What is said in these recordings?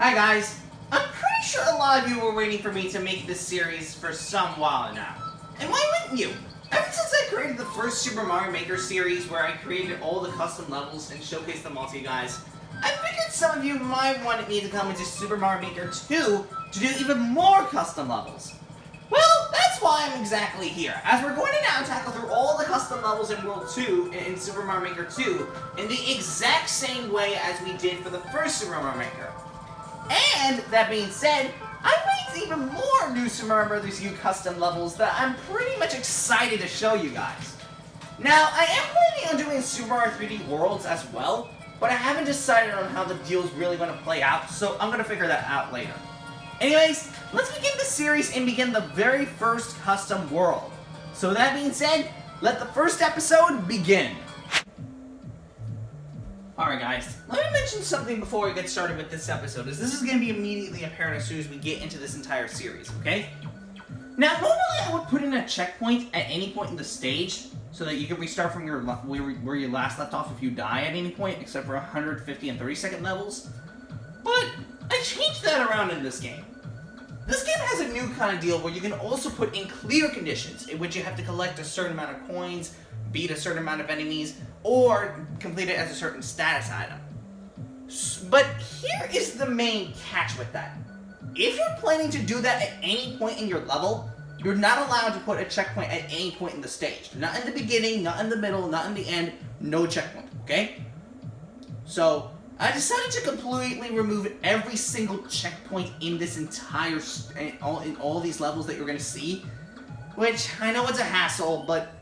Hi guys! I'm pretty sure a lot of you were waiting for me to make this series for some while now. And why wouldn't you? Ever since I created the first Super Mario Maker series where I created all the custom levels and showcased them all to you guys, I figured some of you might want me to come into Super Mario Maker 2 to do even more custom levels. Well, that's why I'm exactly here, as we're going to now tackle through all the custom levels in World 2 in Super Mario Maker 2 in the exact same way as we did for the first Super Mario Maker. And, that being said, I made even more new Super Mario Bros. U custom levels that I'm pretty much excited to show you guys. Now, I am planning on doing Super Mario 3D Worlds as well, but I haven't decided on how the deal's really going to play out, so I'm going to figure that out later. Anyways, let's begin the series and begin the very first custom world. So that being said, let the first episode begin. Alright guys, let me mention something before we get started with this episode, as this is going to be immediately apparent as soon as we get into this entire series, okay? Now, normally I would put in a checkpoint at any point in the stage, so that you can restart from your where you last left off if you die at any point, except for 150 and 30-second levels. But I changed that around in this game. This game has a new kind of deal where you can also put in clear conditions, in which you have to collect a certain amount of coins, beat a certain amount of enemies, or complete it as a certain status item. But here is the main catch with that. If you're planning to do that at any point in your level, you're not allowed to put a checkpoint at any point in the stage. Not in the beginning, not in the middle, not in the end, no checkpoint, okay? So, I decided to completely remove every single checkpoint in this entire, in all these levels that you're going to see. Which, I know it's a hassle, but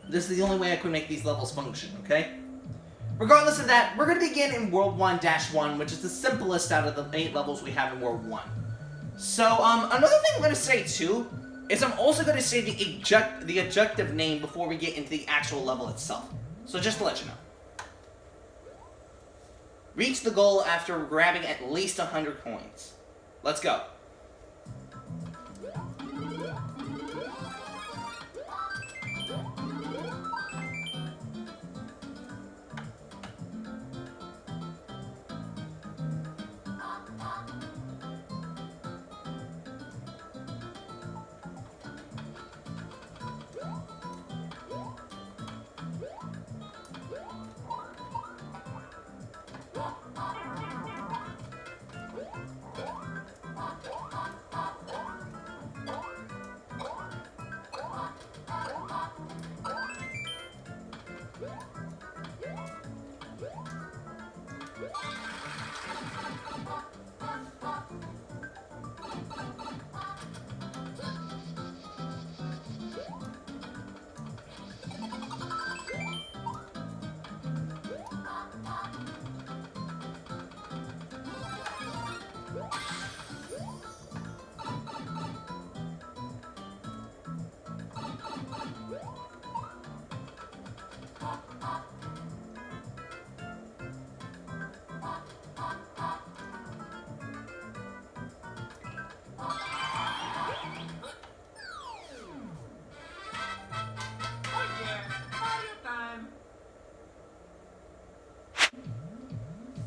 this is the only way I could make these levels function, okay? Regardless of that, we're going to begin in World 1-1, which is the simplest out of the 8 levels we have in World 1. So, another thing I'm going to say, too, is I'm also going to say the objective name before we get into the actual level itself. So just to let you know. Reach the goal after grabbing at least 100 coins. Let's go.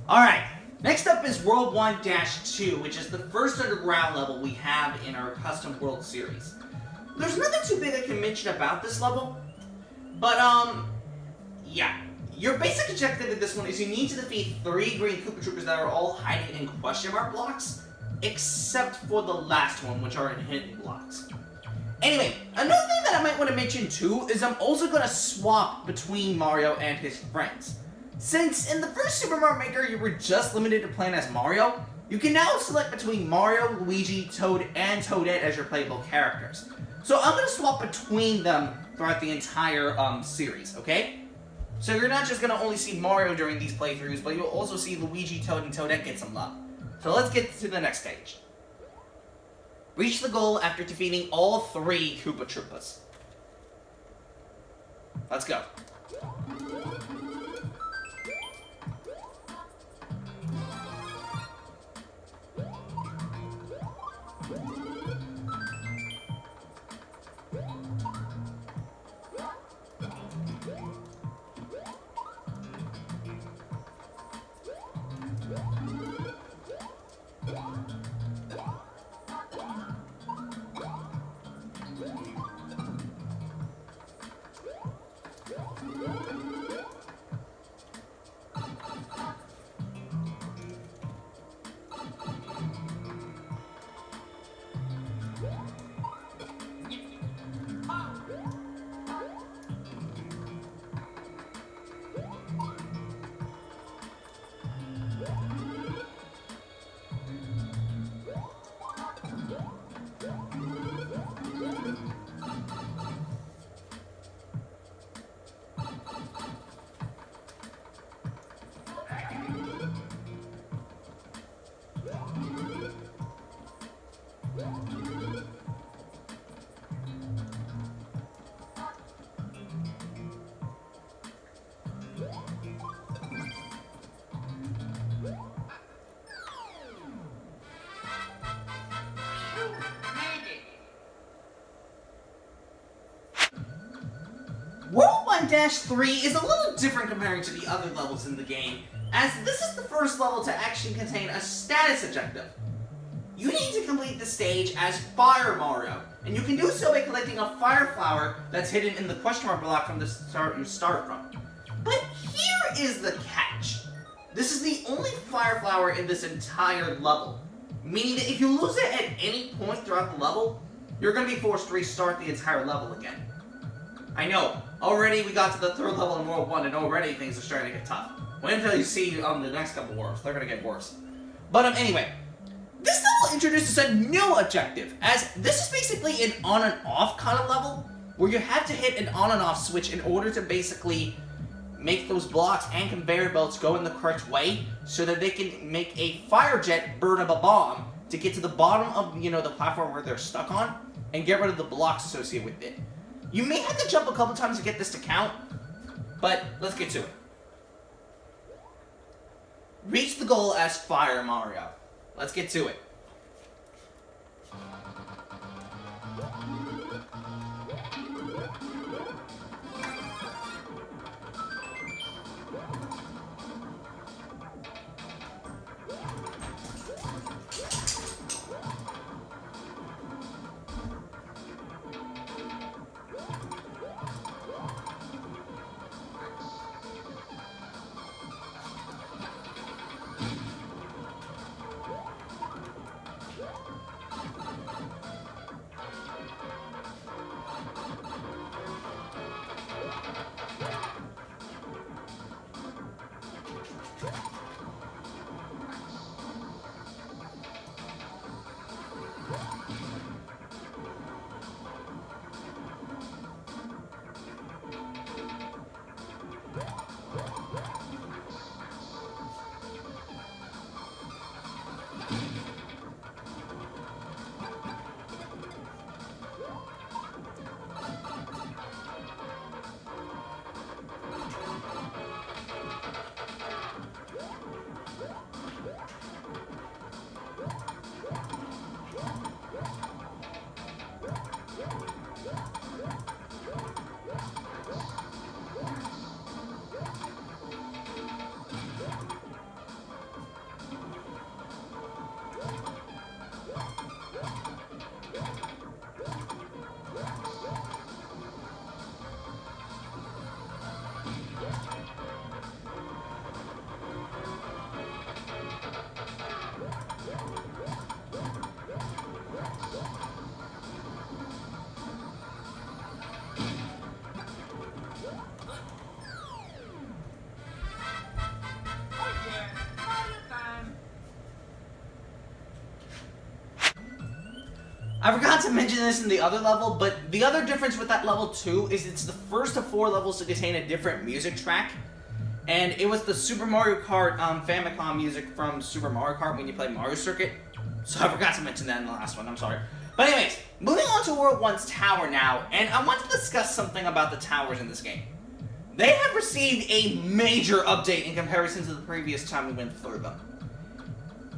Alright, next up is World 1-2, which is the first underground level we have in our Custom World series. There's nothing too big I can mention about this level, but, yeah. Your basic objective in this one is you need to defeat 3 green Koopa Troopers that are all hiding in question mark blocks, except for the last one, which are in hidden blocks. Anyway, another thing that I might want to mention too is I'm also going to swap between Mario and his friends. Since in the first Super Mario Maker you were just limited to playing as Mario, you can now select between Mario, Luigi, Toad, and Toadette as your playable characters. So I'm going to swap between them throughout the entire series, okay? So you're not just going to only see Mario during these playthroughs, but you'll also see Luigi, Toad, and Toadette get some love. So let's get to the next stage. Reach the goal after defeating all 3 Koopa Troopas. Let's go. Mario-3 is a little different comparing to the other levels in the game, as this is the first level to actually contain a status objective. You need to complete the stage as Fire Mario, and you can do so by collecting a fire flower that's hidden in the question mark block from the start you start from. But here is the catch. This is the only fire flower in this entire level, meaning that if you lose it at any point throughout the level, you're going to be forced to restart the entire level again. I know, already we got to the third level in World 1 and already things are starting to get tough. Wait until you see the next couple worlds, they're going to get worse. But anyway, this level introduces a new objective, as this is basically an on and off kind of level, where you have to hit an on and off switch in order to basically make those blocks and conveyor belts go in the correct way, so that they can make a fire jet burn up a bomb to get to the bottom of, the platform where they're stuck on, and get rid of the blocks associated with it. You may have to jump a couple times to get this to count, but let's get to it. Reach the goal as Fire Mario. Let's get to it. I forgot to mention this in the other level, but the other difference with that level too is it's the first of 4 levels to contain a different music track. And it was the Super Mario Kart Famicom music from Super Mario Kart when you played Mario Circuit. So I forgot to mention that in the last one, I'm sorry. But anyways, moving on to World 1's tower now, and I want to discuss something about the towers in this game. They have received a major update in comparison to the previous time we went through them.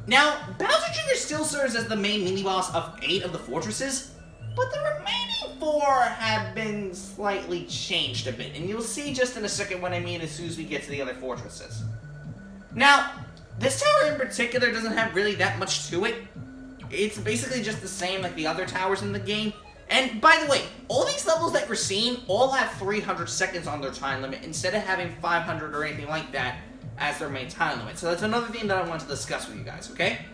Now, Bowser Jr. still serves as the main mini-boss of 8 of the fortresses, but the remaining 4 have been slightly changed a bit, and you'll see just in a second what I mean as soon as we get to the other fortresses. Now, this tower in particular doesn't have really that much to it. It's basically just the same like the other towers in the game. And by the way, all these levels that we're seeing all have 300 seconds on their time limit instead of having 500 or anything like that as their main time limit. So that's another thing that I want to discuss with you guys, okay?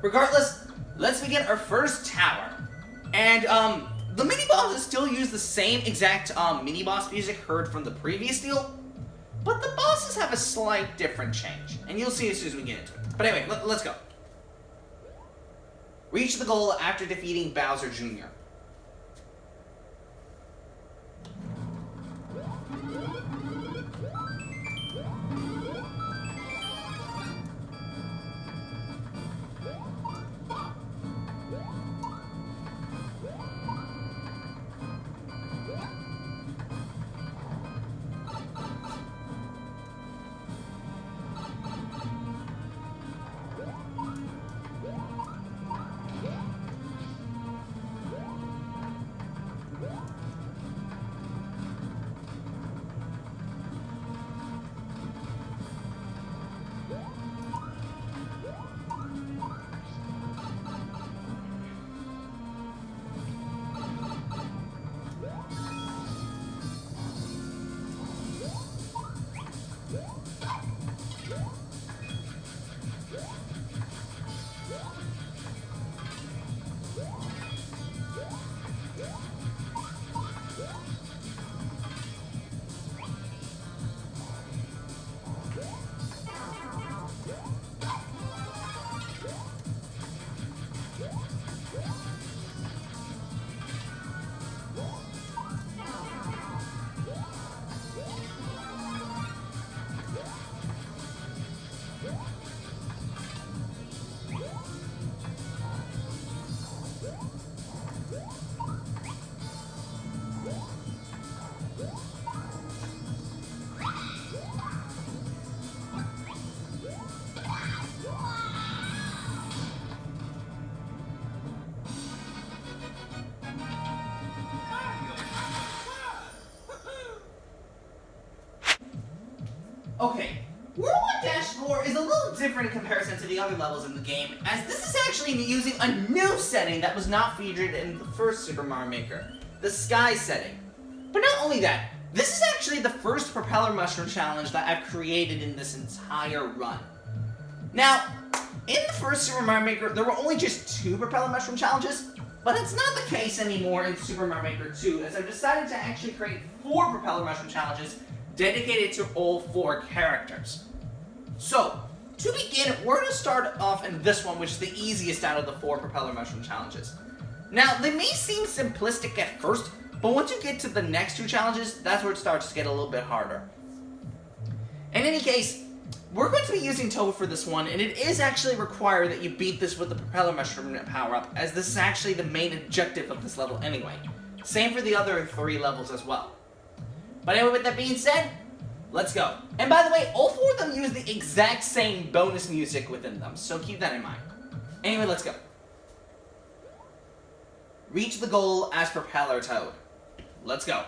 Regardless, let's begin our first tower. And the mini-bosses still use the same exact mini-boss music heard from the previous deal, but the bosses have a slight different change. And you'll see as soon as we get into it. But anyway, let's go. Reach the goal after defeating Bowser Jr. Okay, World 1-4 is a little different in comparison to the other levels in the game, as this is actually using a new setting that was not featured in the first Super Mario Maker, the Sky setting. But not only that, this is actually the first Propeller Mushroom Challenge that I've created in this entire run. Now, in the first Super Mario Maker, there were only just 2 Propeller Mushroom Challenges, but it's not the case anymore in Super Mario Maker 2, as I've decided to actually create 4 Propeller Mushroom Challenges dedicated to all 4 characters. So, to begin, we're going to start off in this one, which is the easiest out of the 4 Propeller Mushroom Challenges. Now, they may seem simplistic at first, but once you get to the next 2 challenges, that's where it starts to get a little bit harder. In any case, we're going to be using Toad for this one, and it is actually required that you beat this with the Propeller Mushroom power-up, as this is actually the main objective of this level anyway. Same for the other 3 levels as well. But anyway, with that being said, let's go. And by the way, all 4 of them use the exact same bonus music within them, so keep that in mind. Anyway, let's go. Reach the goal as Propeller Toad. Let's go.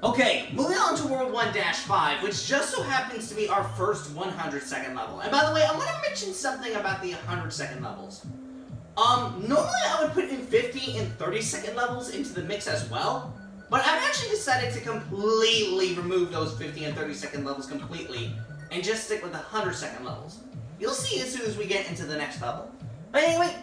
Okay, moving on to World 1-5, which just so happens to be our first 100-second level. And by the way, I want to mention something about the 100-second levels. Normally I would put in 50 and 30-second levels into the mix as well, but I've actually decided to completely remove those 50 and 30-second levels completely, and just stick with the 100-second levels. You'll see as soon as we get into the next level. But anyway,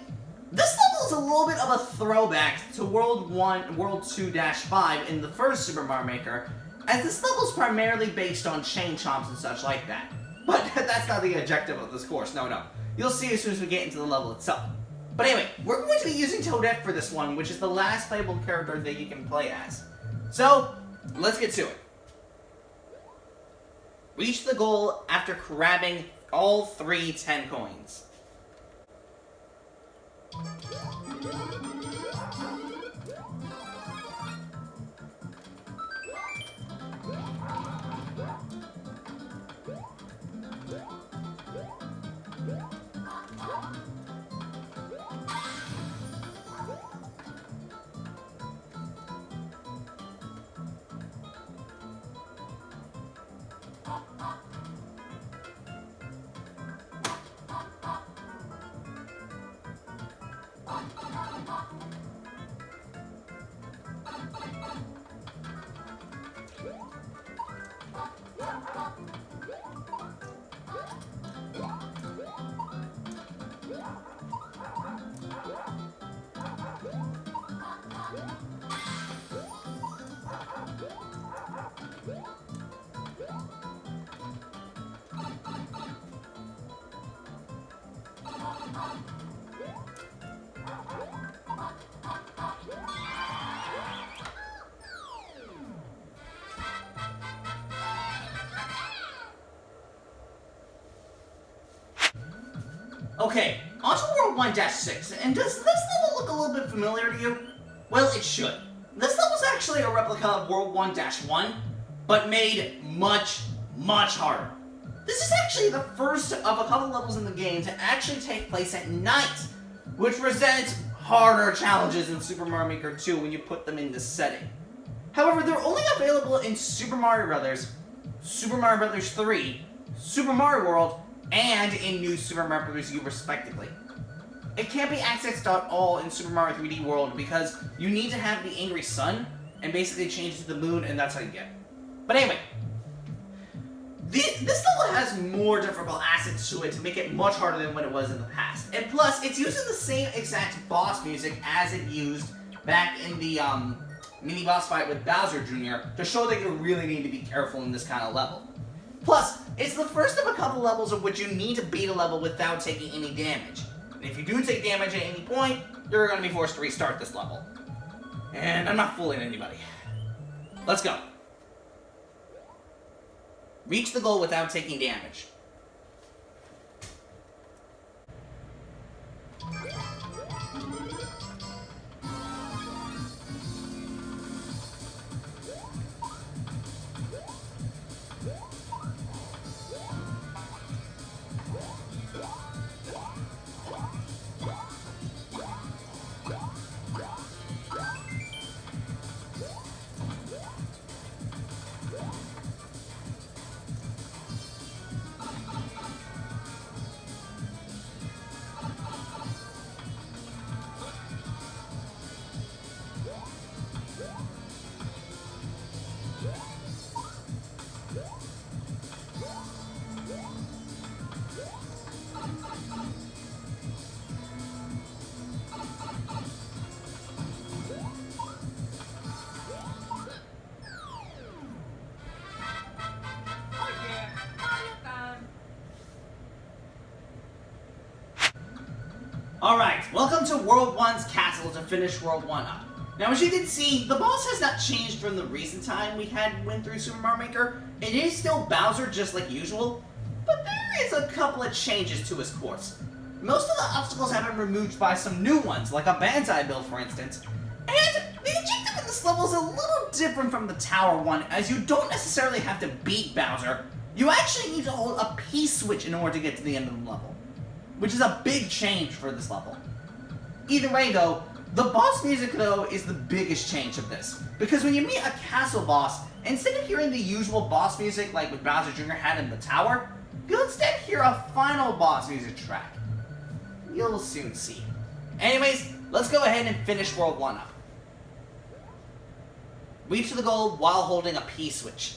this level is a little bit of a throwback to World 2-5 in the first Super Mario Maker, as this level is primarily based on chain chomps and such like that. But that's not the objective of this course, no. You'll see as soon as we get into the level itself. But anyway, we're going to be using Toadette for this one, which is the last playable character that you can play as. So, let's get to it. Reach the goal after grabbing all 3 10 coins. Okay, on to World 1-6, and does this level look a little bit familiar to you? Well, it should. This level is actually a replica of World 1-1, but made much, much harder. This is actually the first of a couple levels in the game to actually take place at night, which presents harder challenges in Super Mario Maker 2 when you put them in this setting. However, they're only available in Super Mario Bros., Super Mario Bros. 3, Super Mario World, and in New Super Mario Bros. U respectively. It can't be accessed at all in Super Mario 3D World because you need to have the Angry Sun and basically change it to the moon, and that's how you get it. But anyway, this level has more difficult assets to it to make it much harder than what it was in the past. And plus, it's using the same exact boss music as it used back in the mini-boss fight with Bowser Jr. to show that you really need to be careful in this kind of level. Plus, it's the first of a couple levels of which you need to beat a level without taking any damage. And if you do take damage at any point, you're going to be forced to restart this level. And I'm not fooling anybody. Let's go. Reach the goal without taking damage. Alright, welcome to World 1's castle to finish World 1 up. Now as you can see, the boss has not changed from the recent time we went through Super Mario Maker. It is still Bowser just like usual, but there is a couple of changes to his course. Most of the obstacles have been removed by some new ones, like a Banzai Bill for instance. And the objective in this level is a little different from the tower one, as you don't necessarily have to beat Bowser. You actually need to hold a P-switch in order to get to the end of the level, which is a big change for this level. Either way though, the boss music though is the biggest change of this, because when you meet a castle boss, instead of hearing the usual boss music like what Bowser Jr. had in the tower, you'll instead hear a final boss music track. You'll soon see. Anyways, let's go ahead and finish World 1 up. Reach the goal while holding a P-switch.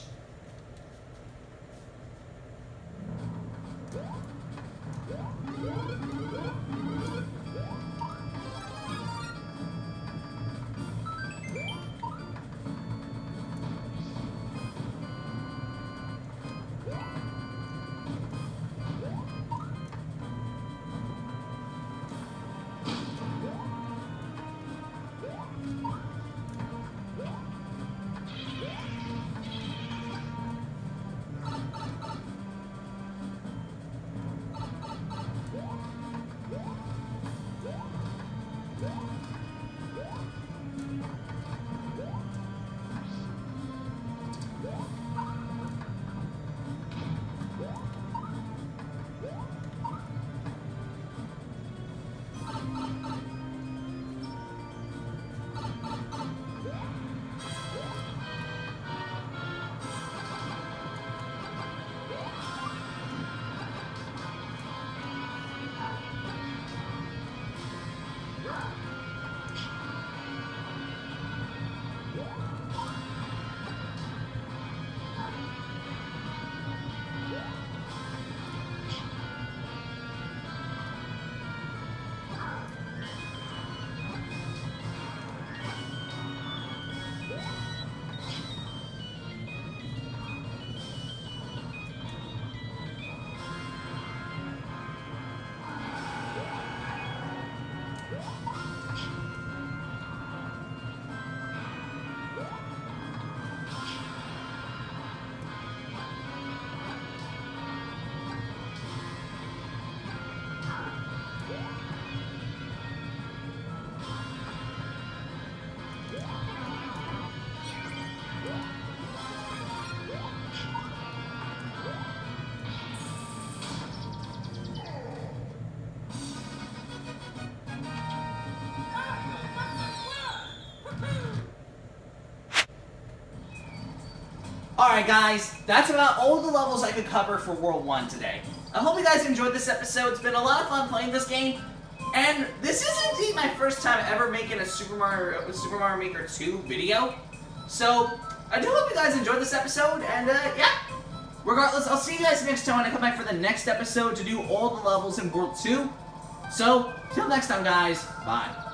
Alright guys, that's about all the levels I could cover for World 1 today. I hope you guys enjoyed this episode. It's been a lot of fun playing this game. And this is indeed my first time ever making a Super Mario Maker 2 video. So, I do hope you guys enjoyed this episode, and yeah. Regardless, I'll see you guys next time when I come back for the next episode to do all the levels in World 2. So, till next time guys, bye.